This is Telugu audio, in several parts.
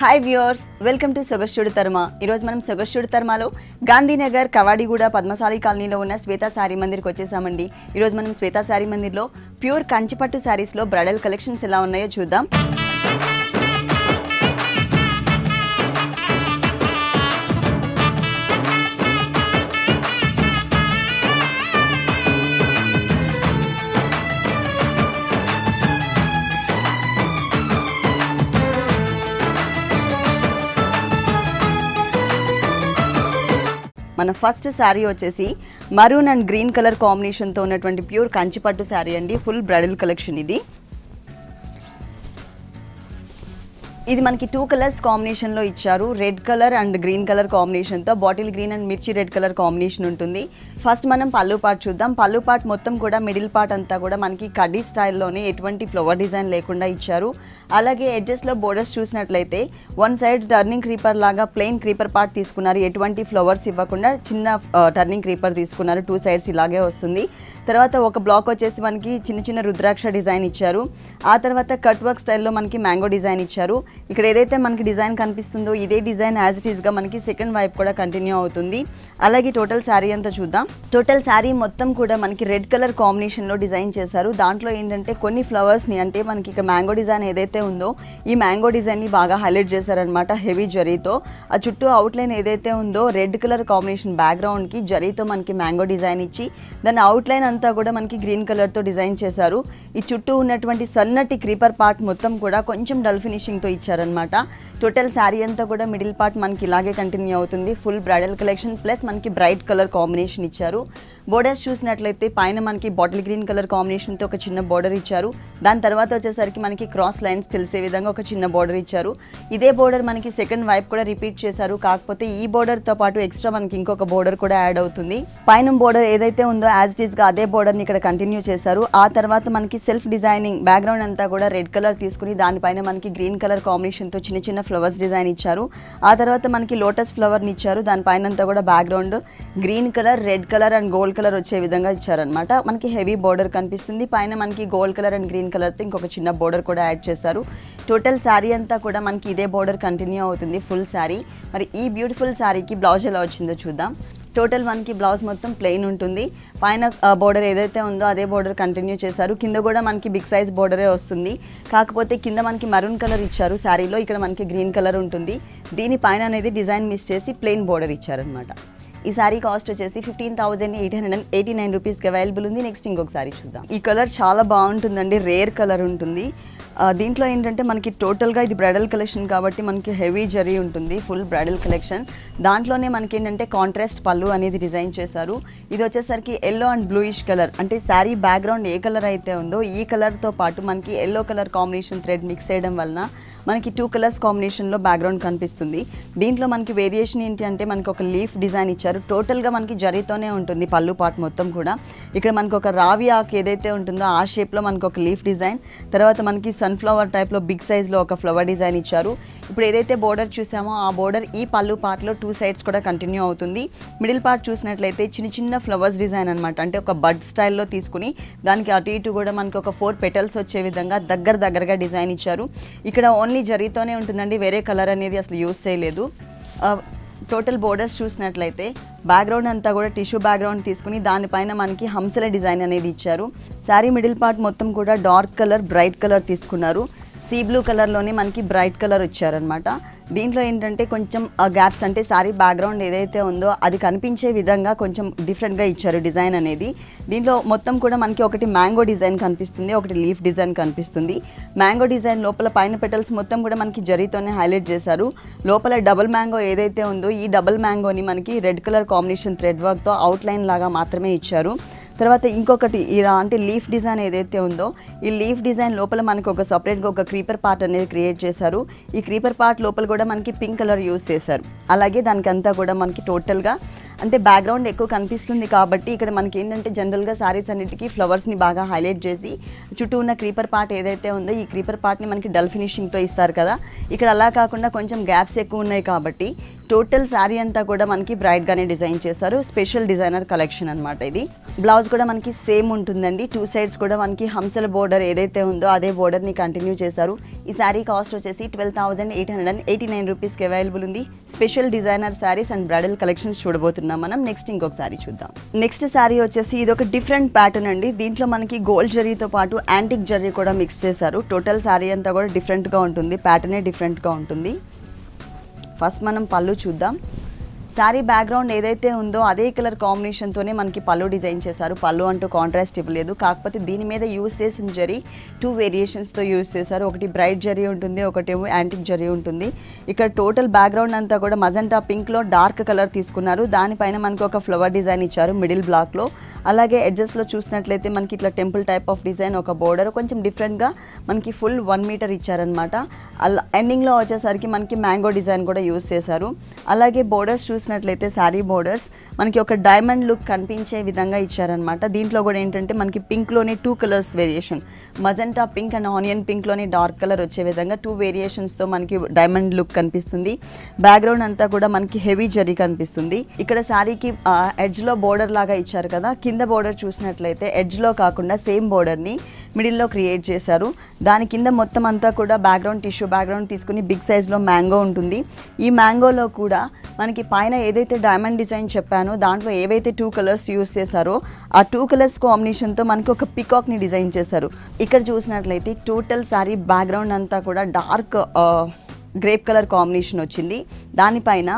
హాయ్ వ్యూవర్స్, వెల్కమ్ టు సొగస్టుడు తర్మ. ఈరోజు మనం సొగస్టుడు తర్మలో గాంధీనగర్ కవాడిగూడ పద్మశాలి కాలనీలో ఉన్న శ్వేత శారీ మందిర్కి వచ్చేసామండి. ఈరోజు మనం శ్వేత శారీ మందిర్లో ప్యూర్ కంచిపట్టు శారీస్లో బ్రైడల్ కలెక్షన్స్ ఎలా ఉన్నాయో చూద్దాం. మన ఫస్ట్ శారీ వచ్చేసి మరూన్ అండ్ గ్రీన్ కలర్ కాంబినేషన్తో ఉన్నటువంటి ప్యూర్ కంచిపట్టు శారీ అండి. ఫుల్ బ్రైడల్ కలెక్షన్ ఇది మనకి 2 కలర్స్ కాంబినేషన్లో ఇచ్చారు. Red colour and green colour కాంబినేషన్తో బాటిల్ గ్రీన్ అండ్ మిర్చి రెడ్ కలర్ కాంబినేషన్ ఉంటుంది. ఫస్ట్ మనం పళ్ళు పార్ట్ చూద్దాం. పళ్ళు పార్ట్ మొత్తం కూడా మిడిల్ పార్ట్ అంతా కూడా మనకి కడ్డీ స్టైల్లోనే ఎటువంటి ఫ్లవర్ డిజైన్ లేకుండా ఇచ్చారు. అలాగే ఎడ్జెస్లో బోర్డర్స్ చూసినట్లయితే వన్ సైడ్ టర్నింగ్ క్రీపర్ లాగా ప్లెయిన్ క్రీపర్ పార్ట్ తీసుకున్నారు. ఎటువంటి ఫ్లవర్స్ ఇవ్వకుండా చిన్న టర్నింగ్ క్రీపర్ తీసుకున్నారు. 2 సైడ్స్ ఇలాగే వస్తుంది. తర్వాత ఒక బ్లాక్ వచ్చేసి మనకి చిన్న చిన్న రుద్రాక్ష డిజైన్ ఇచ్చారు. ఆ తర్వాత కట్ వర్క్ స్టైల్లో మనకి మ్యాంగో డిజైన్ ఇచ్చారు. ఇక్కడ ఏదైతే మనకి డిజైన్ కనిపిస్తుందో ఇదే డిజైన్ యాజ్ ఇట్ ఈస్గా మనకి సెకండ్ వైపు కూడా కంటిన్యూ అవుతుంది. అలాగే టోటల్ శారీ అంతా చూద్దాం. టోటల్ శారీ మొత్తం కూడా మనకి రెడ్ కలర్ కాంబినేషన్లో డిజైన్ చేశారు. దాంట్లో ఏంటంటే కొన్ని ఫ్లవర్స్ని, అంటే మనకి ఇక్కడ మ్యాంగో డిజైన్ ఏదైతే ఉందో ఈ మ్యాంగో డిజైన్ని బాగా హైలైట్ చేశారనమాట హెవీ జరీతో. ఆ చుట్టూ అవుట్లైన్ ఏదైతే ఉందో రెడ్ కలర్ కాంబినేషన్ బ్యాక్గ్రౌండ్కి జరీతో మనకి మ్యాంగో డిజైన్ ఇచ్చి దాని అవుట్లైన్ అంతా కూడా మనకి గ్రీన్ కలర్తో డిజైన్ చేశారు. ఈ చుట్టూ ఉన్నటువంటి సన్నటి క్రీపర్ పార్ట్ మొత్తం కూడా కొంచెం డల్ ఫినిషింగ్తో ఇచ్చారనమాట. టోటల్ శారీ అంతా కూడా మిడిల్ పార్ట్ మనకి ఇలాగే కంటిన్యూ అవుతుంది. ఫుల్ బ్రైడల్ కలెక్షన్ ప్లస్ మనకి బ్రైట్ కలర్ కాంబినేషన్ ఇచ్చారు. బోర్డర్స్ చూసినట్లయితే పైన మనకి బాటిల్ గ్రీన్ కలర్ కాంబినేషన్తో ఒక చిన్న బోర్డర్ ఇచ్చారు. దాని తర్వాత వచ్చేసరికి మనకి క్రాస్ లైన్స్ తెలిసే విధంగా ఒక చిన్న బోర్డర్ ఇచ్చారు. ఇదే బోర్డర్ మనకి సెకండ్ వైపు కూడా రిపీట్ చేశారు. కాకపోతే ఈ బోర్డర్తో పాటు ఎక్స్ట్రా మనకి ఇంకొక బోర్డర్ కూడా యాడ్ అవుతుంది. పైన బోర్డర్ ఏదైతే ఉందో యాజ్ ఇట్ ఈస్గా అదే బోర్డర్ని ఇక్కడ కంటిన్యూ చేశారు. ఆ తర్వాత మనకి సెల్ఫ్ డిజైనింగ్ బ్యాక్గ్రౌండ్ అంతా కూడా రెడ్ కలర్ తీసుకుని దానిపైన మనకి గ్రీన్ కలర్ కాంబినేషన్తో చిన్న చిన్న ఫ్లవర్స్ డిజైన్ ఇచ్చారు. ఆ తర్వాత మనకి లోటస్ ఫ్లవర్ని ఇచ్చారు. దానిపైన అంతా కూడా background green colour, red colour and gold colour వచ్చే విధంగా ఇచ్చారనమాట. మనకి హెవీ బోర్డర్ కనిపిస్తుంది. పైన మనకి గోల్డ్ కలర్ అండ్ గ్రీన్ కలర్తో ఇంకొక చిన్న బోర్డర్ కూడా యాడ్ చేశారు. టోటల్ శారీ అంతా కూడా మనకి ఇదే బోర్డర్ కంటిన్యూ అవుతుంది ఫుల్ శారీ. మరి ఈ బ్యూటిఫుల్ శారీకి బ్లౌజ్ ఎలా వచ్చిందో చూద్దాం. టోటల్ మనకి బ్లౌజ్ మొత్తం ప్లెయిన్ ఉంటుంది. పైన బోర్డర్ ఏదైతే ఉందో అదే బోర్డర్ కంటిన్యూ చేశారు. కింద కూడా మనకి బిగ్ సైజ్ బోర్డరే వస్తుంది. కాకపోతే కింద మనకి మరూన్ కలర్ ఇచ్చారు శారీలో. ఇక్కడ మనకి గ్రీన్ కలర్ ఉంటుంది. దీనిపైన అనేది డిజైన్ మిస్ చేసి ప్లెయిన్ బోర్డర్ ఇచ్చారనమాట. ఈ శారీ కాస్ట్ వచ్చేసి 15,889 రూపీస్కి అవైలబుల్ ఉంది. నెక్స్ట్ ఇంకొక శారీ చూద్దాం. ఈ కలర్ చాలా బాగుంటుందండి. రేర్ కలర్ ఉంటుంది. దీంట్లో ఏంటంటే మనకి టోటల్గా ఇది బ్రైడల్ కలెక్షన్ కాబట్టి మనకి హెవీ జరీ ఉంటుంది. Full bridal collection. దాంట్లోనే మనకి ఏంటంటే కాంట్రాస్ట్ పళ్ళు అనేది డిజైన్ చేశారు. ఇది వచ్చేసరికి ఎల్లో అండ్ బ్లూయిష్ కలర్, అంటే శారీ బ్యాక్గ్రౌండ్ ఏ కలర్ అయితే ఉందో ఈ కలర్తో పాటు మనకి yellow colour combination thread mix చేయడం వలన మనకి 2 కలర్స్ కాంబినేషన్లో బ్యాక్గ్రౌండ్ కనిపిస్తుంది. దీంట్లో మనకి వేరియేషన్ ఏంటి అంటే మనకి ఒక లీఫ్ డిజైన్ ఇచ్చారు. టోటల్గా మనకి జరీతోనే ఉంటుంది పళ్ళు పార్ట్ మొత్తం కూడా. ఇక్కడ మనకు ఒక రావి ఆకు ఏదైతే ఉంటుందో ఆ షేప్లో మనకు ఒక లీఫ్ డిజైన్, తర్వాత మనకి సన్ఫ్లవర్ టైప్లో బిగ్ సైజ్లో ఒక ఫ్లవర్ డిజైన్ ఇచ్చారు. ఇప్పుడు ఏదైతే బోర్డర్ చూసామో ఆ బోర్డర్ ఈ పళ్ళు పార్ట్లో 2 సైడ్స్ కూడా కంటిన్యూ అవుతుంది. మిడిల్ పార్ట్ చూసినట్లయితే చిన్న చిన్న ఫ్లవర్స్ డిజైన్ అనమాట, అంటే ఒక బడ్ స్టైల్లో తీసుకుని దానికి అటు ఇటు కూడా మనకి ఒక 4 పెటల్స్ వచ్చే విధంగా దగ్గరగా డిజైన్ ఇచ్చారు. ఇక్కడ ఓన్లీ జరీతోనే ఉంటుందండి, వేరే కలర్ అనేది అసలు యూస్ చేయలేదు. టోటల్ బోర్డర్స్ చూసినట్లయితే బ్యాక్గ్రౌండ్ అంతా కూడా టిష్యూ బ్యాక్గ్రౌండ్ తీసుకుని దానిపైన మనకి హంసల డిజైన్ అనేది ఇచ్చారు. శారీ మిడిల్ పార్ట్ మొత్తం కూడా డార్క్ కలర్, బ్రైట్ కలర్ తీసుకున్నారు. సీ బ్లూ కలర్లోనే మనకి బ్రైట్ కలర్ ఇచ్చారనమాట. దీంట్లో ఏంటంటే కొంచెం గ్యాప్స్, అంటే శారీ బ్యాక్గ్రౌండ్ ఏదైతే ఉందో అది కనిపించే విధంగా కొంచెం డిఫరెంట్గా ఇచ్చారు డిజైన్ అనేది. దీంట్లో మొత్తం కూడా మనకి ఒకటి మ్యాంగో డిజైన్ కనిపిస్తుంది, ఒకటి లీఫ్ డిజైన్ కనిపిస్తుంది. మ్యాంగో డిజైన్ లోపల పైన పెటల్స్ మొత్తం కూడా మనకి జరీతోనే హైలైట్ చేశారు. లోపల డబుల్ మ్యాంగో ఏదైతే ఉందో ఈ డబుల్ మ్యాంగోని మనకి రెడ్ కలర్ కాంబినేషన్ థ్రెడ్ వర్క్తో అవుట్లైన్ లాగా మాత్రమే ఇచ్చారు. తర్వాత ఇంకొకటి ఇలా అంటే లీఫ్ డిజైన్ ఏదైతే ఉందో ఈ లీఫ్ డిజైన్ లోపల మనకు ఒక సపరేట్గా ఒక క్రీపర్ పార్ట్ అనేది క్రియేట్ చేశారు. ఈ క్రీపర్ పార్ట్ లోపల కూడా మనకి పింక్ కలర్ యూస్ చేశారు. అలాగే దానికంతా కూడా మనకి టోటల్గా అంటే బ్యాక్గ్రౌండ్ ఎక్కువ కనిపిస్తుంది కాబట్టి ఇక్కడ మనకి ఏంటంటే జనరల్గా సారీస్ అన్నిటికీ ఫ్లవర్స్ని బాగా హైలైట్ చేసి చుట్టూ ఉన్న క్రీపర్ పార్ట్ ఏదైతే ఉందో ఈ క్రీపర్ పార్ట్ని మనకి డల్ ఫినిషింగ్తో ఇస్తారు కదా, ఇక్కడ అలా కాకుండా కొంచెం గ్యాప్స్ ఎక్కువ ఉన్నాయి కాబట్టి టోటల్ శారీ అంతా కూడా మనకి బ్రైట్ గానే డిజైన్ చేశారు. స్పెషల్ డిజైనర్ కలెక్షన్ అన్నమాట ఇది. బ్లౌజ్ కూడా మనకి సేమ్ ఉంటుందండి. 2 సైడ్స్ కూడా మనకి హంసల బోర్డర్ ఏదైతే ఉందో అదే బోర్డర్ ని కంటిన్యూ చేశారు. ఈ శారీ కాస్ట్ వచ్చేసి 12,889 రూపీస్ కి అవైలబుల్ ఉంది. Special designer saris and bridal collections చూడబోతున్నాం మనం. నెక్స్ట్ ఇంకొక శారీ చూద్దాం. నెక్స్ట్ శారీ వచ్చేసి ఇది ఒక డిఫరెంట్ ప్యాటర్న్ అండి. దీంట్లో మనకి గోల్డ్ జరీతో పాటు యాంటిక్ జరీ కూడా మిక్స్ చేశారు. టోటల్ శారీ అంతా కూడా డిఫరెంట్ గా ఉంటుంది. ప్యాటర్నే డిఫరెంట్ గా ఉంటుంది. ఫస్ట్ మనం పళ్ళు చూద్దాం. శారీ బ్యాక్గ్రౌండ్ ఏదైతే ఉందో అదే కలర్ కాంబినేషన్తోనే మనకి పళ్ళు డిజైన్ చేశారు. పళ్ళు అంటూ కాంట్రాస్ట్ ఇవ్వలేదు. కాకపోతే దీని మీద యూస్ చేసిన జరీ 2 వేరియేషన్స్తో యూస్ చేశారు. ఒకటి బ్రైట్ జరీ ఉంటుంది, ఒకటేమో యాంటిక్ జరీ ఉంటుంది. ఇక్కడ టోటల్ బ్యాక్గ్రౌండ్ అంతా కూడా మజంటా పింక్లో డార్క్ కలర్ తీసుకున్నారు. దానిపైన మనకు ఒక ఫ్లవర్ డిజైన్ ఇచ్చారు మిడిల్ బ్లాక్లో. అలాగే ఎడ్జెస్లో చూసినట్లయితే మనకి ఇట్లా టెంపుల్ టైప్ ఆఫ్ డిజైన్, ఒక బోర్డర్ కొంచెం డిఫరెంట్గా మనకి ఫుల్ 1 మీటర్ ఇచ్చారనమాట. ఎండింగ్లో వచ్చేసరికి మనకి మ్యాంగో డిజైన్ కూడా యూస్ చేశారు. అలాగే బోర్డర్స్ చూసినట్లయితే శారీ బోర్డర్స్ మనకి ఒక డైమండ్ లుక్ కనిపించే విధంగా ఇచ్చారనమాట. దీంట్లో కూడా ఏంటంటే మనకి పింక్లోనే 2 colours variation, magenta pink and onion పింక్లోనే డార్క్ కలర్ వచ్చే విధంగా 2 వేరియేషన్స్తో మనకి డైమండ్ లుక్ కనిపిస్తుంది. బ్యాక్గ్రౌండ్ అంతా కూడా మనకి హెవీ జరీ కనిపిస్తుంది. ఇక్కడ శారీకి ఎడ్జ్లో బోర్డర్ లాగా ఇచ్చారు కదా, కింద బోర్డర్ చూసినట్లయితే ఎడ్జ్లో కాకుండా సేమ్ బోర్డర్ని మిడిల్లో క్రియేట్ చేశారు. దాని కింద మొత్తం అంతా కూడా బ్యాక్గ్రౌండ్ టిష్యూ బ్యాక్గ్రౌండ్ తీసుకుని బిగ్ సైజ్లో మ్యాంగో ఉంటుంది. ఈ మ్యాంగోలో కూడా మనకి పైన ఏదైతే డైమండ్ డిజైన్ చెప్పానో దాంట్లో ఏవైతే 2 కలర్స్ యూస్ చేశారో ఆ 2 కలర్స్ కాంబినేషన్తో మనకి ఒక పికాక్ని డిజైన్ చేశారు. ఇక్కడ చూసినట్లయితే టోటల్ శారీ బ్యాక్గ్రౌండ్ అంతా కూడా డార్క్ గ్రేప్ కలర్ కాంబినేషన్ వచ్చింది. దానిపైన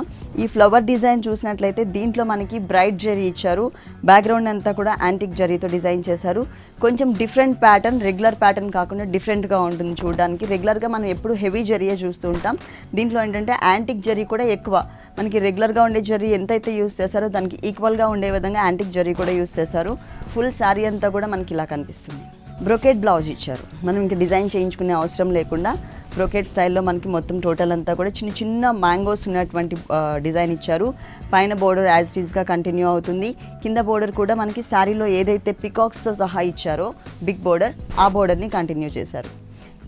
ఈ ఫ్లవర్ డిజైన్ చూసినట్లయితే దీంట్లో మనకి బ్రైట్ జరీ ఇచ్చారు. బ్యాక్గ్రౌండ్ అంతా కూడా యాంటిక్ జరీతో డిజైన్ చేశారు. కొంచెం డిఫరెంట్ ప్యాటర్న్, రెగ్యులర్ ప్యాటర్న్ కాకుండా డిఫరెంట్గా ఉంటుంది చూడడానికి. రెగ్యులర్గా మనం ఎప్పుడు హెవీ జరీయే చూస్తూ ఉంటాం. దీంట్లో ఏంటంటే యాంటిక్ జరీ కూడా ఎక్కువ, మనకి రెగ్యులర్గా ఉండే జరీ ఎంతైతే యూస్ చేశారో దానికి ఈక్వల్గా ఉండే విధంగా యాంటిక్ జరీ కూడా యూస్ చేశారు. ఫుల్ శారీ అంతా కూడా మనకి ఇలా కనిపిస్తుంది. బ్రోకెట్ బ్లౌజ్ ఇచ్చారు. మనం ఇంకా డిజైన్ చేయించుకునే అవసరం లేకుండా బ్రోకెట్ స్టైల్లో మనకి మొత్తం టోటల్ అంతా కూడా చిన్న చిన్న మ్యాంగోస్ ఉన్నటువంటి డిజైన్ ఇచ్చారు. పైన బోర్డర్ యాజ్ ఇట్ ఈస్గా కంటిన్యూ అవుతుంది. కింద బోర్డర్ కూడా మనకి శారీలో ఏదైతే పికాక్స్తో సహా ఇచ్చారో బిగ్ బోర్డర్, ఆ బోర్డర్ని కంటిన్యూ చేశారు.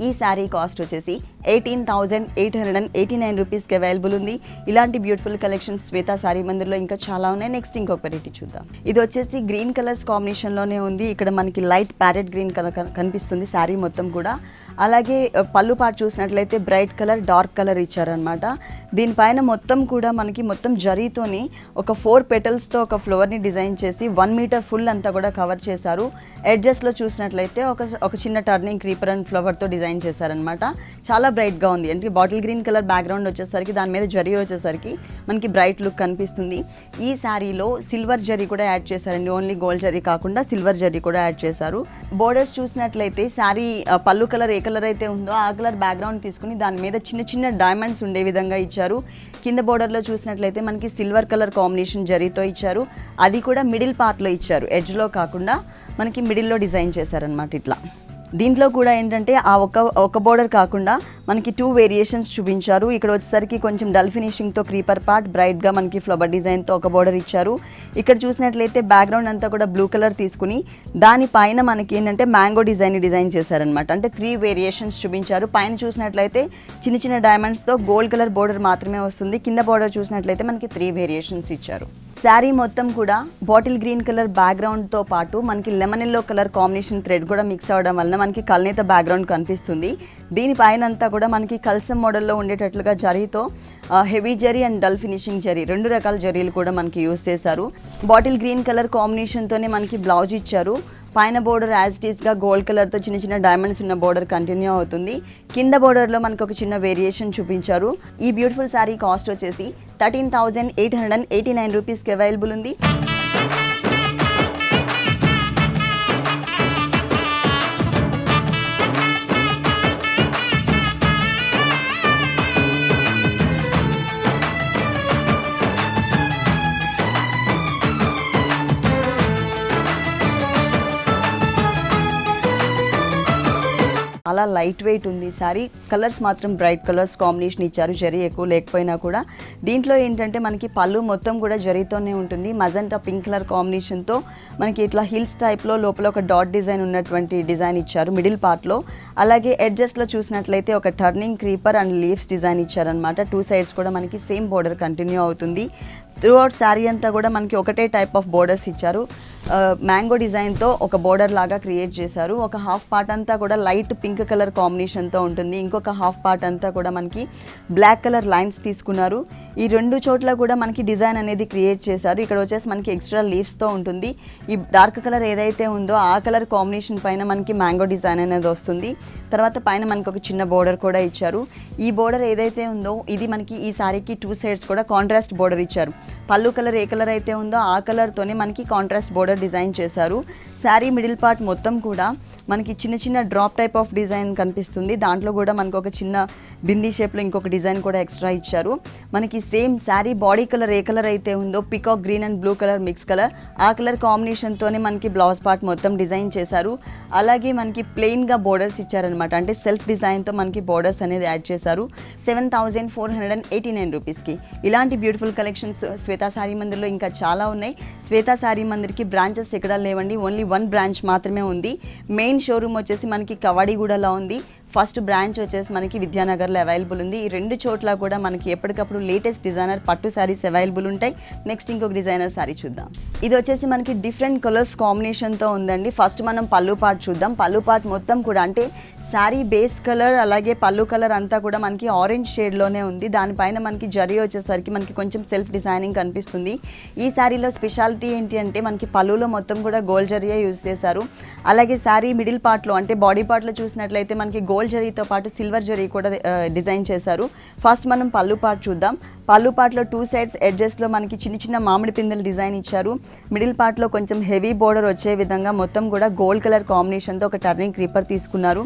ఈ శారీ కాస్ట్ వచ్చేసి 18,889 రూపీస్కి అవైలబుల్ ఉంది. ఇలాంటి బ్యూటిఫుల్ కలెక్షన్స్ శ్వేత శారీ మందిర్లో ఇంకా చాలా ఉన్నాయి. నెక్స్ట్ ఇంకొక వెరైటీ చూద్దాం. ఇది వచ్చేసి గ్రీన్ కలర్స్ కాంబినేషన్లోనే ఉంది. ఇక్కడ మనకి లైట్ ప్యారెట్ గ్రీన్ కలర్ కనిపిస్తుంది శారీ మొత్తం కూడా. అలాగే పళ్ళు పాటు చూసినట్లయితే బ్రైట్ కలర్, డార్క్ కలర్ ఇచ్చారనమాట. దీనిపైన మొత్తం కూడా మనకి మొత్తం జరీతోని ఒక 4 పెటల్స్తో ఒక ఫ్లవర్ని డిజైన్ చేసి 1 మీటర్ ఫుల్ అంతా కూడా కవర్ చేశారు. ఎడ్జెస్లో చూసినట్లయితే ఒక చిన్న టర్నింగ్ క్రీపర్ అండ్ ఫ్లవర్తో డిజైన్ చేశారనమాట. చాలా బ్రైట్గా ఉంది. అంటే బాటిల్ గ్రీన్ కలర్ బ్యాక్గ్రౌండ్ వచ్చేసరికి దాని మీద జరీ వచ్చేసరికి మనకి బ్రైట్ లుక్ కనిపిస్తుంది. ఈ శారీలో సిల్వర్ జరీ కూడా యాడ్ చేశారండి. ఓన్లీ గోల్డ్ జరీ కాకుండా సిల్వర్ జరీ కూడా యాడ్ చేశారు. బోర్డర్స్ చూసినట్లయితే శారీ పళ్ళు కలర్ ఏ కలర్ అయితే ఉందో ఆ కలర్ బ్యాక్గ్రౌండ్ తీసుకుని దాని మీద చిన్న చిన్న డైమండ్స్ ఉండే విధంగా ఇచ్చారు. కింద బోర్డర్లో చూసినట్లయితే మనకి సిల్వర్ కలర్ కాంబినేషన్ జరీతో ఇచ్చారు. అది కూడా మిడిల్ పార్ట్లో ఇచ్చారు, ఎడ్జ్లో కాకుండా మనకి మిడిల్లో డిజైన్ చేశారనమాట. ఇట్లా దీంట్లో కూడా ఏంటంటే ఆ ఒక బోర్డర్ కాకుండా మనకి 2 వేరియేషన్స్ చూపించారు. ఇక్కడ వచ్చేసరికి కొంచెం డల్ ఫినిషింగ్తో క్రీపర్ పార్ట్, బ్రైట్గా మనకి ఫ్లవర్ డిజైన్తో ఒక బోర్డర్ ఇచ్చారు. ఇక్కడ చూసినట్లయితే బ్యాక్గ్రౌండ్ అంతా కూడా బ్లూ కలర్ తీసుకుని దానిపైన మనకి ఏంటంటే మ్యాంగో డిజైన్ చేశారనమాట. అంటే 3 వేరియేషన్స్ చూపించారు. పైన చూసినట్లయితే చిన్న చిన్న డైమండ్స్తో గోల్డ్ కలర్ బోర్డర్ మాత్రమే వస్తుంది. కింద బోర్డర్ చూసినట్లయితే మనకి 3 వేరియేషన్స్ ఇచ్చారు. శారీ మొత్తం కూడా బాటిల్ గ్రీన్ కలర్ బ్యాక్గ్రౌండ్తో పాటు మనకి lemon yellow colour combination thread కూడా మిక్స్ అవ్వడం వలన మనకి కల్నేత బ్యాక్గ్రౌండ్ కనిపిస్తుంది. దీనిపైన అంతా కూడా మనకి కల్సం మోడల్లో ఉండేటట్లుగా జరీతో heavy zari and dull finishing zari 2 రకాల జరీలు కూడా మనకి యూస్ చేశారు. బాటిల్ గ్రీన్ కలర్ కాంబినేషన్తోనే మనకి బ్లౌజ్ ఇచ్చారు. పైన బోర్డర్ యాజ్ ఇట్ ఈస్గా గోల్డ్ కలర్తో చిన్న చిన్న డైమండ్స్ ఉన్న బోర్డర్ కంటిన్యూ అవుతుంది. కింద బోర్డర్లో మనకు ఒక చిన్న వేరియేషన్ చూపించారు. ఈ బ్యూటిఫుల్ శారీ కాస్ట్ వచ్చేసి 13,889 రూపీస్కి అవైలబుల్ ఉంది. చాలా లైట్ వెయిట్ ఉంది సారీ. కలర్స్ మాత్రం బ్రైట్ కలర్స్ కాంబినేషన్ ఇచ్చారు, జరీ ఎక్కువ లేకపోయినా కూడా. దీంట్లో ఏంటంటే మనకి పళ్ళు మొత్తం కూడా జరీతోనే ఉంటుంది. మజంటా పింక్ కలర్ కాంబినేషన్తో మనకి ఇట్లా హిల్స్ టైప్లో లోపల ఒక డాట్ డిజైన్ ఉన్నటువంటి డిజైన్ ఇచ్చారు మిడిల్ పార్ట్లో. అలాగే ఎడ్జెస్లో చూసినట్లయితే ఒక turning creeper and leaves design ఇచ్చారనమాట. 2 సైడ్స్ కూడా మనకి సేమ్ బోర్డర్ కంటిన్యూ అవుతుంది. త్రూ అవుట్ శారీ అంతా కూడా మనకి ఒకటే టైప్ ఆఫ్ బోర్డర్స్ ఇచ్చారు. మ్యాంగో డిజైన్తో ఒక బోర్డర్ లాగా క్రియేట్ చేశారు. ఒక హాఫ్ పార్ట్ అంతా కూడా లైట్ పింక్ కలర్ కాంబినేషన్తో ఉంటుంది. ఇంకొక హాఫ్ పార్ట్ అంతా కూడా మనకి బ్లాక్ కలర్ లైన్స్ తీసుకున్నారు. ఈ 2 చోట్ల కూడా మనకి డిజైన్ అనేది క్రియేట్ చేశారు. ఇక్కడ వచ్చేసి మనకి ఎక్స్ట్రా లీవ్స్తో ఉంటుంది. ఈ డార్క్ కలర్ ఏదైతే ఉందో ఆ కలర్ కాంబినేషన్ పైన మనకి మ్యాంగో డిజైన్ అనేది వస్తుంది. తర్వాత పైన మనకి ఒక చిన్న బోర్డర్ కూడా ఇచ్చారు. ఈ బోర్డర్ ఏదైతే ఉందో ఇది మనకి ఈ శారీకి 2 సైడ్స్ కూడా కాంట్రాస్ట్ బోర్డర్ ఇచ్చారు. పళ్ళు కలర్ ఏ కలర్ అయితే ఉందో ఆ కలర్తోనే మనకి కాంట్రాస్ట్ బోర్డర్ డిజైన్ చేశారు. శారీ మిడిల్ పార్ట్ మొత్తం కూడా మనకి చిన్న చిన్న డ్రాప్ టైప్ ఆఫ్ డిజైన్ కనిపిస్తుంది. దాంట్లో కూడా మనకు ఒక చిన్న బిందీ షేప్లో ఇంకొక డిజైన్ కూడా ఎక్స్ట్రా ఇచ్చారు. మనకి సేమ్ శారీ బాడీ కలర్ ఏ కలర్ అయితే ఉందో peacock green and blue colour mix colour ఆ కలర్ కాంబినేషన్తోనే మనకి బ్లౌజ్ పార్ట్ మొత్తం డిజైన్ చేశారు. అలాగే మనకి ప్లెయిన్గా బోర్డర్స్ ఇచ్చారనమాట. అంటే సెల్ఫ్ డిజైన్తో మనకి బోర్డర్స్ అనేది యాడ్ చేశారు 7489 రూపీస్కి. ఇలాంటి బ్యూటిఫుల్ కలెక్షన్స్ శ్వేతా శారీ మందిర్లో ఇంకా చాలా ఉన్నాయి. శ్వేతా శారీ మందిర్కి బ్రాంచెస్ ఎక్కడ లేవండి, ఓన్లీ 1 బ్రాంచ్ మాత్రమే ఉంది. మెయిన్ షోరూమ్ వచ్చేసి మనకి కవాడిగూడలో ఉంది. ఫస్ట్ బ్రాంచ్ వచ్చేసి మనకి విద్యానగర్లో అవైలబుల్ ఉంది. ఈ 2 చోట్ల కూడా మనకి ఎప్పటికప్పుడు లేటెస్ట్ డిజైనర్ పట్టు శారీస్ అవైలబుల్ ఉంటాయి. నెక్స్ట్ ఇంకొక డిజైనర్ శారీ చూద్దాం. ఇది వచ్చేసి మనకి డిఫరెంట్ కలర్స్ కాంబినేషన్తో ఉందండి. ఫస్ట్ మనం పళ్ళు పార్ట్ చూద్దాం. పళ్ళు పార్ట్ మొత్తం కూడా అంటే శారీ బేస్ కలర్ అలాగే పళ్ళు కలర్ అంతా కూడా మనకి ఆరెంజ్ షేడ్లోనే ఉంది. దానిపైన మనకి జరీ వచ్చేసరికి మనకి కొంచెం సెల్ఫ్ డిజైనింగ్ కనిపిస్తుంది. ఈ శారీలో స్పెషాలిటీ ఏంటి అంటే మనకి పళ్ళులో మొత్తం కూడా గోల్డ్ జరీయే యూజ్ చేశారు. అలాగే శారీ మిడిల్ పార్ట్లో అంటే బాడీ పార్ట్లో చూసినట్లయితే మనకి గోల్డ్ జరీతో పాటు సిల్వర్ జరీ కూడా డిజైన్ చేశారు. ఫస్ట్ మనం పళ్ళు పార్ట్ చూద్దాం. పళ్ళు పార్ట్లో 2 సైడ్స్ ఎడ్జెస్లో మనకి చిన్న చిన్న మామిడి పిందెల డిజైన్ ఇచ్చారు. మిడిల్ పార్ట్లో కొంచెం హెవీ బోర్డర్ వచ్చే విధంగా మొత్తం కూడా గోల్డ్ కలర్ కాంబినేషన్తో ఒక టర్నింగ్ క్రీపర్ తీసుకున్నారు.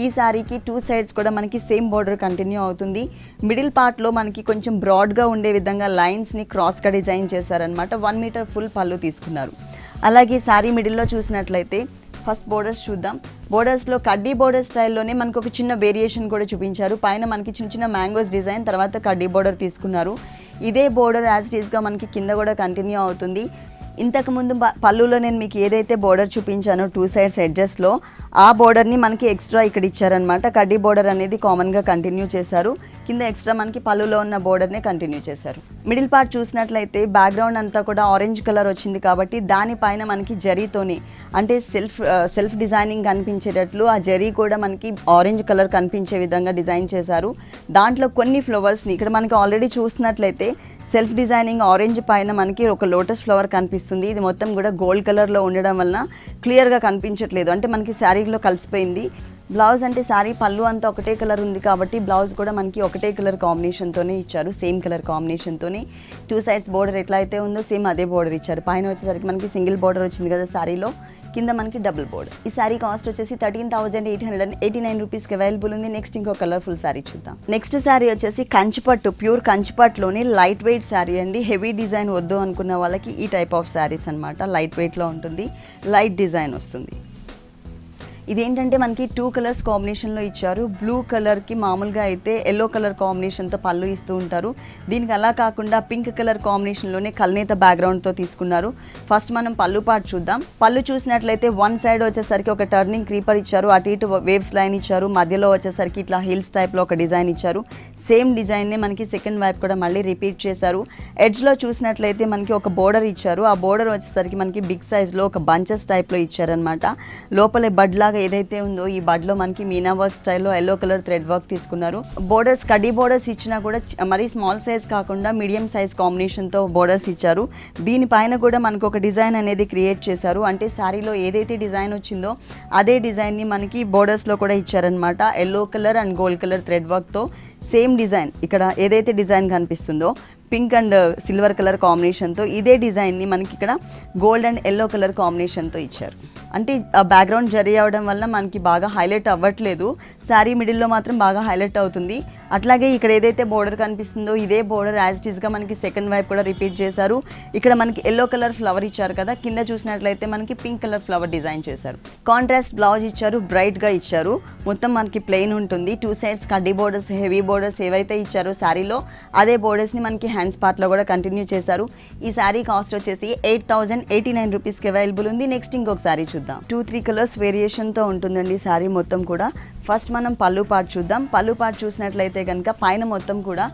ఈ శారీకి 2 సైడ్స్ కూడా మనకి సేమ్ బోర్డర్ కంటిన్యూ అవుతుంది. మిడిల్ పార్ట్లో మనకి కొంచెం బ్రాడ్గా ఉండే విధంగా లైన్స్ని క్రాస్గా డిజైన్ చేశారనమాట. 1 మీటర్ ఫుల్ పళ్ళు తీసుకున్నారు. అలాగే శారీ మిడిల్లో చూసినట్లయితే ఫస్ట్ బోర్డర్స్ చూద్దాం. బోర్డర్స్లో కడ్డీ బోర్డర్ స్టైల్లోనే మనకు ఒక చిన్న వేరియేషన్ కూడా చూపించారు. పైన మనకి చిన్న చిన్న మ్యాంగోస్ డిజైన్, తర్వాత కడ్డీ బోర్డర్ తీసుకున్నారు. ఇదే బోర్డర్ యాజ్ ఇట్ ఈస్గా మనకి కింద కూడా కంటిన్యూ అవుతుంది. ఇంతకుముందు పళ్ళులో నేను మీకు ఏదైతే బోర్డర్ చూపించానో 2 సైడ్స్ ఎడ్జెస్లో ఆ బోర్డర్ని మనకి ఎక్స్ట్రా ఇక్కడ ఇచ్చారనమాట. కడ్డీ బోర్డర్ అనేది కామన్గా కంటిన్యూ చేశారు. కింద ఎక్స్ట్రా మనకి పళ్ళులో ఉన్న బోర్డర్నే కంటిన్యూ చేశారు. మిడిల్ పార్ట్ చూసినట్లయితే బ్యాక్గ్రౌండ్ అంతా కూడా ఆరెంజ్ కలర్ వచ్చింది కాబట్టి దానిపైన మనకి జరీతోని అంటే సెల్ఫ్ డిజైనింగ్ కనిపించేటట్లు ఆ జరీ కూడా మనకి ఆరెంజ్ కలర్ కనిపించే విధంగా డిజైన్ చేశారు. దాంట్లో కొన్ని ఫ్లవర్స్ని ఇక్కడ మనకి ఆల్రెడీ చూసినట్లయితే సెల్ఫ్ డిజైనింగ్ ఆరెంజ్ పైన మనకి ఒక లోటస్ ఫ్లవర్ కనిపిస్తుంది. ఇది మొత్తం కూడా గోల్డ్ కలర్లో ఉండడం వలన క్లియర్గా కనిపించట్లేదు, అంటే మనకి శారీలో కలిసిపోయింది. బ్లౌజ్ అంటే శారీ పళ్ళు అంతా ఒకటే కలర్ ఉంది కాబట్టి బ్లౌజ్ కూడా మనకి ఒకటే కలర్ కాంబినేషన్తోనే ఇచ్చారు. సేమ్ కలర్ కాంబినేషన్తోనే 2 సైడ్స్ బోర్డర్ ఎట్లా అయితే ఉందో సేమ్ అదే బోర్డర్ ఇచ్చారు. పైన వచ్చేసరికి మనకి సింగిల్ బోర్డర్ వచ్చింది కదా శారీలో, కింద మనకి డబుల్ బోర్డర్. ఈ శారీ కాస్ట్ వచ్చేసి 13,889 రూపీస్కి అవైలబుల్ ఉంది. నెక్స్ట్ ఇంకో కలర్ఫుల్ శారీ చూద్దాం. నెక్స్ట్ శారీ వచ్చేసి కంచిపట్టు, ప్యూర్ కంచిపట్టులోని లైట్ వెయిట్ శారీ అండి. హెవీ డిజైన్ వద్దు అనుకున్న వాళ్ళకి ఈ టైప్ ఆఫ్ శారీస్ అనమాట. లైట్ వెయిట్లో ఉంటుంది, లైట్ డిజైన్ వస్తుంది. ఇదేంటంటే మనకి 2 కలర్స్ కాంబినేషన్లో ఇచ్చారు. బ్లూ కలర్కి మామూలుగా అయితే ఎల్లో కలర్ కాంబినేషన్తో పళ్ళు ఇస్తూ ఉంటారు. దీనికి అలా కాకుండా పింక్ కలర్ కాంబినేషన్లోనే కల్నేత బ్యాక్గ్రౌండ్తో తీసుకున్నారు. ఫస్ట్ మనం పళ్ళు పార్ట్ చూద్దాం. పళ్ళు చూసినట్లయితే 1 సైడ్ వచ్చేసరికి ఒక టర్నింగ్ క్రీపర్ ఇచ్చారు, అటు ఇటు వేవ్స్ లైన్ ఇచ్చారు, మధ్యలో వచ్చేసరికి ఇట్లా హిల్స్ టైప్లో ఒక డిజైన్ ఇచ్చారు. సేమ్ డిజైన్నే మనకి సెకండ్ వైపు కూడా మళ్ళీ రిపీట్ చేశారు. ఎడ్జ్లో చూసినట్లయితే మనకి ఒక బోర్డర్ ఇచ్చారు. ఆ బోర్డర్ వచ్చేసరికి మనకి బిగ్ సైజ్లో ఒక బంచెస్ టైప్లో ఇచ్చారనమాట. లోపలే బడ్లా ఏదైతే ఉందో ఈ బడ్లో మనకి మీనా వర్క్ స్టైల్లో ఎల్లో కలర్ థ్రెడ్ వర్క్ తీసుకున్నారు. బోర్డర్స్ కడ్డీ బోర్డర్స్ ఇచ్చినా కూడా మరీ స్మాల్ సైజ్ కాకుండా మీడియం సైజ్ కాంబినేషన్తో బోర్డర్స్ ఇచ్చారు. దీనిపైన కూడా మనకు ఒక డిజైన్ అనేది క్రియేట్ చేశారు. అంటే శారీలో ఏదైతే డిజైన్ వచ్చిందో అదే డిజైన్ని మనకి బోర్డర్స్లో కూడా ఇచ్చారనమాట. Yellow colour and gold colour thread వర్క్తో సేమ్ డిజైన్ ఇక్కడ ఏదైతే డిజైన్ కనిపిస్తుందో పింక్ అండ్ సిల్వర్ కలర్ కాంబినేషన్తో ఇదే డిజైన్ని మనకి ఇక్కడ గోల్డ్ అండ్ ఎల్లో కలర్ కాంబినేషన్తో ఇచ్చారు. అంటే ఆ బ్యాక్గ్రౌండ్ జరీ అవ్వడం వల్ల మనకి బాగా హైలైట్ అవ్వట్లేదు, శారీ మిడిల్లో మాత్రం బాగా హైలైట్ అవుతుంది. అట్లాగే ఇక్కడ ఏదైతే బోర్డర్ కనిపిస్తుందో ఇదే బోర్డర్ యాజ్ ఇట్ ఈస్గా మనకి సెకండ్ వైపు కూడా రిపీట్ చేశారు. ఇక్కడ మనకి ఎల్లో కలర్ ఫ్లవర్ ఇచ్చారు కదా, కింద చూసినట్లయితే మనకి పింక్ కలర్ ఫ్లవర్ డిజైన్ చేశారు. కాంట్రాస్ట్ బ్లౌజ్ ఇచ్చారు, బ్రైట్గా ఇచ్చారు. మొత్తం మనకి ప్లెయిన్ ఉంటుంది. 2 సైడ్స్ కడ్డీ బోర్డర్స్, హెవీ బోర్డర్స్ ఏవైతే ఇచ్చారో శారీలో అదే బోర్డర్స్ని మనకి హ్యాండ్స్ పార్ట్లో కూడా కంటిన్యూ చేశారు. ఈ శారీ కాస్ట్ వచ్చేసి 8089 రూపీస్కి అవైలబుల్ ఉంది. నెక్స్ట్ ఇంకొక శారీ చూద్దాం. 2-3 కలర్స్ వేరియేషన్తో ఉంటుందండి శారీ మొత్తం కూడా. ఫస్ట్ మనం పళ్ళు పార్ట్ చూద్దాం. పళ్ళు పార్ట్ చూసినట్లయితే కనుక పైన మొత్తం కూడా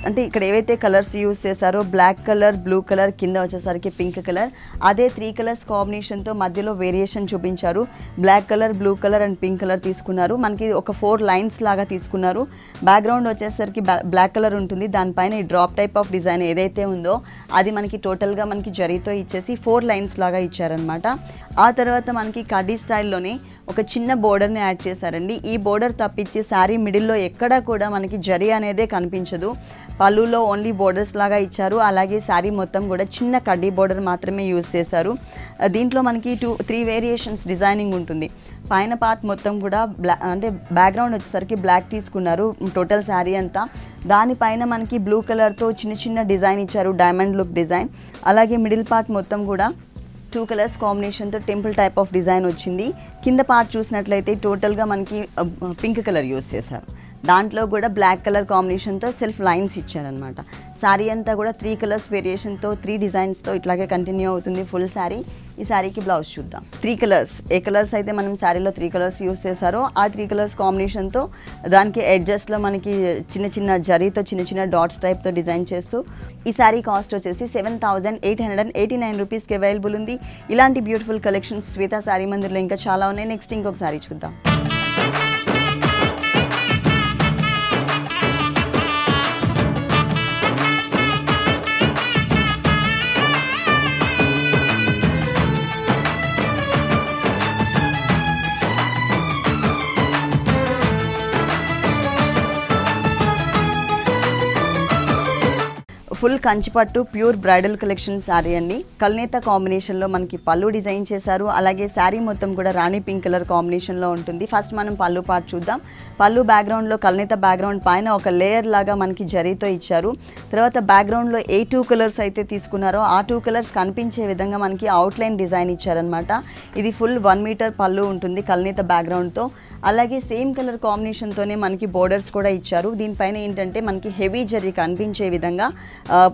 అంటే ఇక్కడ ఏవైతే కలర్స్ యూస్ చేశారో బ్లాక్ కలర్, బ్లూ కలర్, కింద వచ్చేసరికి పింక్ కలర్, అదే 3 కలర్స్ కాంబినేషన్తో మధ్యలో వేరియేషన్ చూపించారు. Black colour, blue colour and pink colour తీసుకున్నారు. మనకి ఒక 4 లైన్స్ లాగా తీసుకున్నారు. బ్యాక్గ్రౌండ్ వచ్చేసరికి బ్లాక్ కలర్ ఉంటుంది. దానిపైన ఈ డ్రాప్ టైప్ ఆఫ్ డిజైన్ ఏదైతే ఉందో అది మనకి టోటల్గా మనకి జరీతో ఇచ్చేసి 4 లైన్స్ లాగా ఇచ్చారనమాట. ఆ తర్వాత మనకి కడ్డీ స్టైల్లోనే ఒక చిన్న బోర్డర్ని యాడ్ చేశారండి. ఈ బోర్డర్ తప్పించి శారీ మిడిల్లో ఎక్కడా కూడా మనకి జరీ అనేదే కనిపించదు. పళ్ళులో ఓన్లీ బోర్డర్స్ లాగా ఇచ్చారు. అలాగే శారీ మొత్తం కూడా చిన్న కడ్డీ బోర్డర్ మాత్రమే యూజ్ చేశారు. దీంట్లో మనకి 2-3 వేరియేషన్స్ డిజైనింగ్ ఉంటుంది. పైన పార్ట్ మొత్తం కూడా అంటే బ్యాక్గ్రౌండ్ వచ్చేసరికి బ్లాక్ తీసుకున్నారు టోటల్ శారీ అంతా. దానిపైన మనకి బ్లూ కలర్తో చిన్న చిన్న డిజైన్ ఇచ్చారు, డైమండ్ లుక్ డిజైన్. అలాగే మిడిల్ పార్ట్ మొత్తం కూడా 2 కలర్స్ కాంబినేషన్తో టెంపుల్ టైప్ ఆఫ్ డిజైన్ వచ్చింది. కింద పార్ట్ చూసినట్లయితే టోటల్గా మనకి పింక్ కలర్ యూస్ చేశారు. దాంట్లో కూడా బ్లాక్ కలర్ కాంబినేషన్తో సెల్ఫ్ లైన్స్ ఇచ్చారనమాట. శారీ అంతా కూడా 3 కలర్స్ వేరియేషన్తో 3 డిజైన్స్తో ఇట్లాగే కంటిన్యూ అవుతుంది ఫుల్ శారీ. ఈ శారీకి బ్లౌజ్ చూద్దాం. 3 కలర్స్, ఏ కలర్స్ అయితే మనం శారీలో 3 కలర్స్ యూస్ చేశారో ఆ 3 కలర్స్ కాంబినేషన్తో దానికి ఎడ్జస్ట్లో మనకి చిన్న చిన్న జరీతో చిన్న చిన్న డాట్స్ టైప్తో డిజైన్ చేస్తూ ఈ శారీ కాస్ట్ వచ్చేసి 7889 రూపీస్కి అవైలబుల్ ఉంది. ఇలాంటి బ్యూటిఫుల్ కలెక్షన్స్ శ్వేత శారీ మందిర్లో ఇంకా చాలా ఉన్నాయి. నెక్స్ట్ ఇంకొక శారీ చూద్దాం. ఫుల్ కంచిపట్టు ప్యూర్ బ్రైడల్ కలెక్షన్ శారీ అండి. కల్నేత కాంబినేషన్లో మనకి పళ్ళు డిజైన్ చేశారు. అలాగే శారీ మొత్తం కూడా రాణి పింక్ కలర్ కాంబినేషన్లో ఉంటుంది. ఫస్ట్ మనం పళ్ళు పార్ట్ చూద్దాం. పళ్ళు బ్యాక్గ్రౌండ్లో కల్నేత బ్యాక్గ్రౌండ్ పైన ఒక లేయర్ లాగా మనకి జరీతో ఇచ్చారు. తర్వాత బ్యాక్గ్రౌండ్లో ఏ 2 కలర్స్ అయితే తీసుకున్నారో ఆ 2 కలర్స్ కనిపించే విధంగా మనకి అవుట్లైన్ డిజైన్ ఇచ్చారనమాట. ఇది ఫుల్ 1 మీటర్ పళ్ళు ఉంటుంది కల్నేత బ్యాక్గ్రౌండ్తో. అలాగే సేమ్ కలర్ కాంబినేషన్తోనే మనకి బోర్డర్స్ కూడా ఇచ్చారు. దీనిపైన ఏంటంటే మనకి హెవీ జరీ కనిపించే విధంగా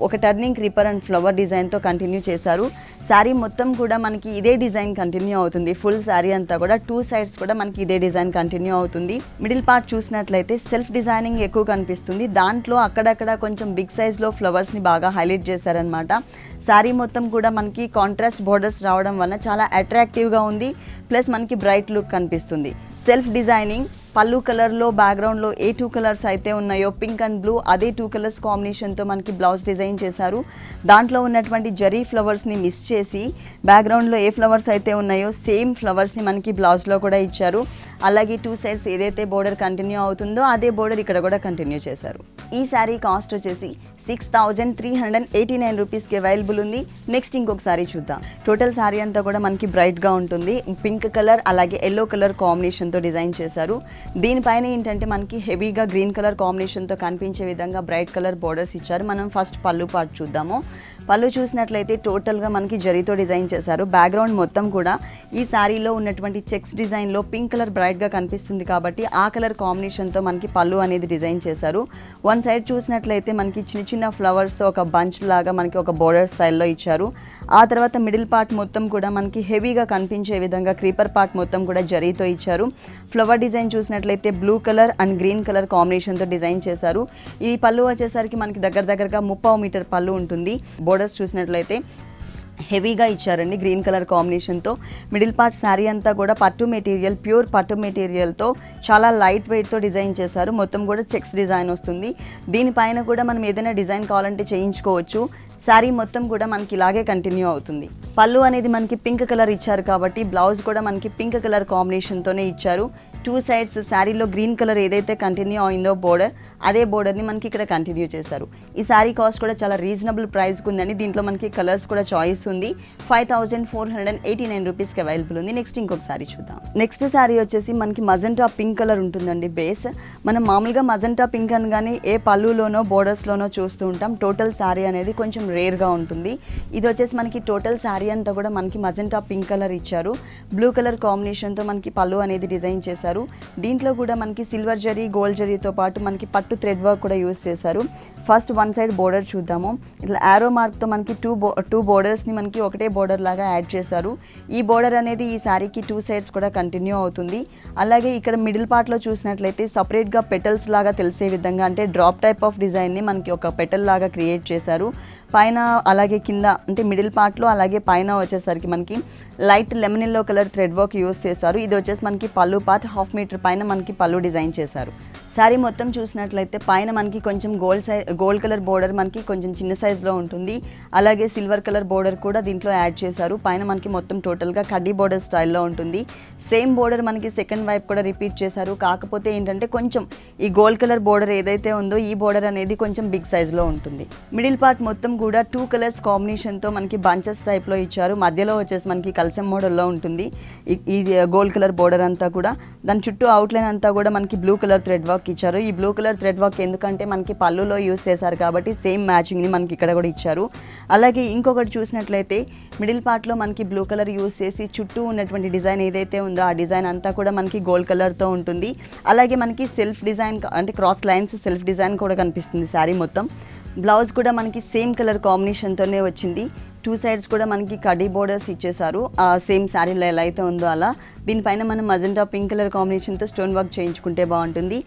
ఒక టర్నింగ్ క్రీపర్ అండ్ ఫ్లవర్ డిజైన్తో కంటిన్యూ చేశారు. శారీ మొత్తం కూడా మనకి ఇదే డిజైన్ కంటిన్యూ అవుతుంది. ఫుల్ శారీ అంతా కూడా 2 సైడ్స్ కూడా మనకి ఇదే డిజైన్ కంటిన్యూ అవుతుంది. మిడిల్ పార్ట్ చూసినట్లయితే సెల్ఫ్ డిజైనింగ్ ఎక్కువ కనిపిస్తుంది. దాంట్లో అక్కడక్కడ కొంచెం బిగ్ సైజ్లో ఫ్లవర్స్ని బాగా హైలైట్ చేశారనమాట. శారీ మొత్తం కూడా మనకి కాంట్రాస్ట్ బోర్డర్స్ రావడం వల్ల చాలా అట్రాక్టివ్గా ఉంది. ప్లస్ మనకి బ్రైట్ లుక్ కనిపిస్తుంది. సెల్ఫ్ డిజైనింగ్ పళ్ళు కలర్లో బ్యాక్గ్రౌండ్లో ఏ 2 కలర్స్ అయితే ఉన్నాయో పింక్ అండ్ బ్లూ అదే 2 కలర్స్ కాంబినేషన్తో మనకి బ్లౌజ్ డిజైన్ చేశారు. దాంట్లో ఉన్నటువంటి జరీ ఫ్లవర్స్ని మిస్ చేసి బ్యాక్గ్రౌండ్లో ఏ ఫ్లవర్స్ అయితే ఉన్నాయో సేమ్ ఫ్లవర్స్ని మనకి బ్లౌజ్లో కూడా ఇచ్చారు. అలాగే 2 సైడ్స్ ఏదైతే బోర్డర్ కంటిన్యూ అవుతుందో అదే బోర్డర్ ఇక్కడ కూడా కంటిన్యూ చేశారు. ఈ శారీ కాస్ట్ వచ్చేసి 6389 రూపీస్కి అవైలబుల్ ఉంది. నెక్స్ట్ ఇంకొక శారీ చూద్దాం. టోటల్ శారీ అంతా కూడా మనకి బ్రైట్గా ఉంటుంది. పింక్ కలర్ అలాగే ఎల్లో కలర్ కాంబినేషన్తో డిజైన్ చేశారు. దీనిపైన ఏంటంటే మనకి హెవీగా గ్రీన్ కలర్ కాంబినేషన్తో కనిపించే విధంగా బ్రైట్ కలర్ బోర్డర్స్ ఇచ్చారు. మనం ఫస్ట్ పళ్ళు పార్ట్ చూద్దాము. పళ్ళు చూసినట్లయితే టోటల్గా మనకి జరీతో డిజైన్ చేశారు. బ్యాక్గ్రౌండ్ మొత్తం కూడా ఈ శారీలో ఉన్నటువంటి చెక్స్ డిజైన్లో పింక్ కలర్ బ్రైట్గా కనిపిస్తుంది కాబట్టి ఆ కలర్ కాంబినేషన్తో మనకి పళ్ళు అనేది డిజైన్ చేశారు. 1 సైడ్ చూసినట్లయితే మనకి చిన్న చిన్న ఫ్లవర్స్తో ఒక బంచ్ లాగా మనకి ఒక బోర్డర్ స్టైల్లో ఇచ్చారు. ఆ తర్వాత మిడిల్ పార్ట్ మొత్తం కూడా మనకి హెవీగా కనిపించే విధంగా క్రీపర్ పార్ట్ మొత్తం కూడా జరీతో ఇచ్చారు. ఫ్లవర్ డిజైన్ చూసినట్లయితే blue colour and green colour కాంబినేషన్తో డిజైన్ చేశారు. ఈ పళ్ళు వచ్చేసరికి మనకి దగ్గరగా 30 మీటర్ పళ్ళు ఉంటుంది. బోర్డర్స్ చూసినట్లయితే హెవీగా ఇచ్చారండి గ్రీన్ కలర్ కాంబినేషన్తో. మిడిల్ పార్ట్ శారీ అంతా కూడా పట్టు మెటీరియల్, ప్యూర్ పట్టు మెటీరియల్తో చాలా లైట్ వెయిట్తో డిజైన్ చేశారు. మొత్తం కూడా చెక్స్ డిజైన్ వస్తుంది. దీనిపైన కూడా మనం ఏదైనా డిజైన్ కావాలంటే చేయించుకోవచ్చు. శారీ మొత్తం కూడా మనకి ఇలాగే కంటిన్యూ అవుతుంది. పళ్ళు అనేది మనకి పింక్ కలర్ ఇచ్చారు కాబట్టి బ్లౌజ్ కూడా మనకి పింక్ కలర్ కాంబినేషన్తోనే ఇచ్చారు. టూ సైడ్స్ శారీలో గ్రీన్ కలర్ ఏదైతే కంటిన్యూ అయిందో బోర్డర్, అదే బోర్డర్ని మనకి ఇక్కడ కంటిన్యూ చేశారు. ఈ శారీ కాస్ట్ కూడా చాలా రీజనబుల్ ప్రైస్కి ఉందండి. దీంట్లో మనకి కలర్స్ కూడా చాయిస్ ఉంది. 5489 రూపీస్కి అవైలబుల్ ఉంది. నెక్స్ట్ ఇంకొక శారీ చూద్దాం. నెక్స్ట్ శారీ వచ్చేసి మనకి మజెంటా పింక్ కలర్ ఉంటుందండి బేస్. మనం మామూలుగా మజెంటా పింక్ అనగానే ఏ పళ్ళులోనో బోర్డర్స్లోనో చూస్తూ ఉంటాం. టోటల్ శారీ అనేది కొంచెం రేర్గా ఉంటుంది. ఇది వచ్చేసి మనకి టోటల్ శారీ అంతా కూడా మనకి మజెంటా పింక్ కలర్ ఇచ్చారు. బ్లూ కలర్ కాంబినేషన్తో మనకి పళ్ళు అనేది డిజైన్ చేశారు. దీంట్లో కూడా మనకి సిల్వర్ జరీ, గోల్డ్ జరీతో పాటు మనకి పట్టు థ్రెడ్ వర్క్ కూడా యూస్ చేశారు. ఫస్ట్ వన్ సైడ్ బోర్డర్ చూద్దాము. ఇట్లా యారో మార్క్తో మనకి టూ బోర్డర్స్ని మనకి ఒకటే బోర్డర్ లాగా యాడ్ చేశారు. ఈ బోర్డర్ అనేది ఈ శారీకి టూ సైడ్స్ కూడా కంటిన్యూ అవుతుంది. అలాగే ఇక్కడ మిడిల్ పార్ట్లో చూసినట్లయితే సపరేట్గా పెటల్స్ లాగా తెలిసే విధంగా, అంటే డ్రాప్ టైప్ ఆఫ్ డిజైన్ని మనకి ఒక పెటల్ లాగా క్రియేట్ చేశారు. పైన అలాగే కింద అంటే మిడిల్ పార్ట్లో అలాగే పైన వచ్చేసరికి మనకి light lemon yellow colour thread work use చేశారు. ఇది వచ్చేసి మనకి పళ్ళు పార్ట్ 1/2 మీటర్ పైన మనకి పళ్ళు డిజైన్ చేశారు. శారీ మొత్తం చూసినట్లయితే పైన మనకి కొంచెం గోల్డ్ కలర్ బోర్డర్ మనకి కొంచెం చిన్న సైజులో ఉంటుంది. అలాగే సిల్వర్ కలర్ బోర్డర్ కూడా దీంట్లో యాడ్ చేశారు. పైన మనకి మొత్తం టోటల్గా కడ్డీ బోర్డర్ స్టైల్లో ఉంటుంది. సేమ్ బోర్డర్ మనకి సెకండ్ వైపు కూడా రిపీట్ చేశారు. కాకపోతే ఏంటంటే కొంచెం ఈ గోల్డ్ కలర్ బోర్డర్ ఏదైతే ఉందో ఈ బోర్డర్ అనేది కొంచెం బిగ్ సైజులో ఉంటుంది. మిడిల్ పార్ట్ మొత్తం కూడా 2 కలర్స్ కాంబినేషన్తో మనకి బంచెస్ టైప్లో ఇచ్చారు. మధ్యలో వచ్చేసి మనకి కల్సం మోడల్లో ఉంటుంది ఈ గోల్డ్ కలర్ బోర్డర్ అంతా కూడా. దాని చుట్టూ అవుట్లైన్ అంతా కూడా మనకి బ్లూ కలర్ థ్రెడ్ వర్క్ ఇచ్చారు. ఈ బ్లూ కలర్ థ్రెడ్ వర్క్ ఎందుకంటే మనకి పళ్ళులో యూస్ చేశారు కాబట్టి సేమ్ మ్యాచింగ్ని మనకి ఇక్కడ కూడా ఇచ్చారు. అలాగే ఇంకొకటి చూసినట్లయితే మిడిల్ పార్ట్లో మనకి బ్లూ కలర్ యూస్ చేసి చుట్టూ ఉన్నటువంటి డిజైన్ ఏదైతే ఉందో ఆ డిజైన్ అంతా కూడా మనకి గోల్డ్ కలర్తో ఉంటుంది. అలాగే మనకి సెల్ఫ్ డిజైన్ అంటే క్రాస్ లైన్స్ సెల్ఫ్ డిజైన్ కూడా కనిపిస్తుంది శారీ మొత్తం. బ్లౌజ్ కూడా మనకి సేమ్ కలర్ కాంబినేషన్తోనే వచ్చింది. 2 సైడ్స్ కూడా మనకి కడ్డీ బోర్డర్స్ ఇచ్చేసారు. సేమ్ శారీలో ఎలా అయితే ఉందో అలా. దీనిపైన మనం మజెంటా పింక్ కలర్ కాంబినేషన్తో స్టోన్ వర్క్ చేయించుకుంటే బాగుంటుంది.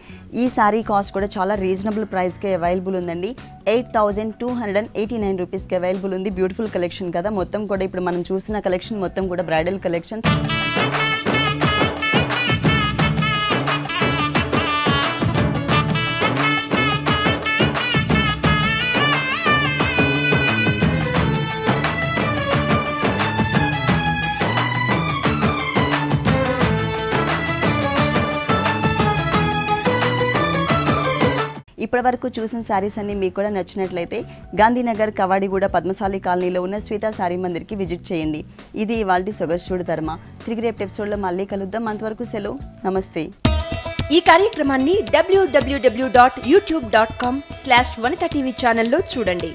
ఈ శారీ కాస్ట్ కూడా చాలా రీజనబుల్ ప్రైస్కి అవైలబుల్ ఉందండి. 8289 రూపీస్కి అవైలబుల్ ఉంది. బ్యూటిఫుల్ కలెక్షన్ కదా. మొత్తం కూడా ఇప్పుడు మనం చూసిన కలెక్షన్ మొత్తం కూడా బ్రైడల్ కలెక్షన్. ఇప్పటి వరకు చూసిన శారీస్ అన్ని మీకు కూడా నచ్చినట్లయితే గాంధీనగర్, కవాడిగూడ, పద్మశాలి కాలనీలో ఉన్న శ్వేత శారీ మందిర్కి విజిట్ చేయండి. ఇది ఇవాల్టి సొగస్చూడు ధర్మ. తిరిగి రేపు ఎపిసోడ్లో మళ్ళీ కలుద్దాం. అంతవరకు సెలవు, నమస్తే. ఈ కార్యక్రమాన్ని www.youtube.com/vanitaTV ఛానల్లో చూడండి.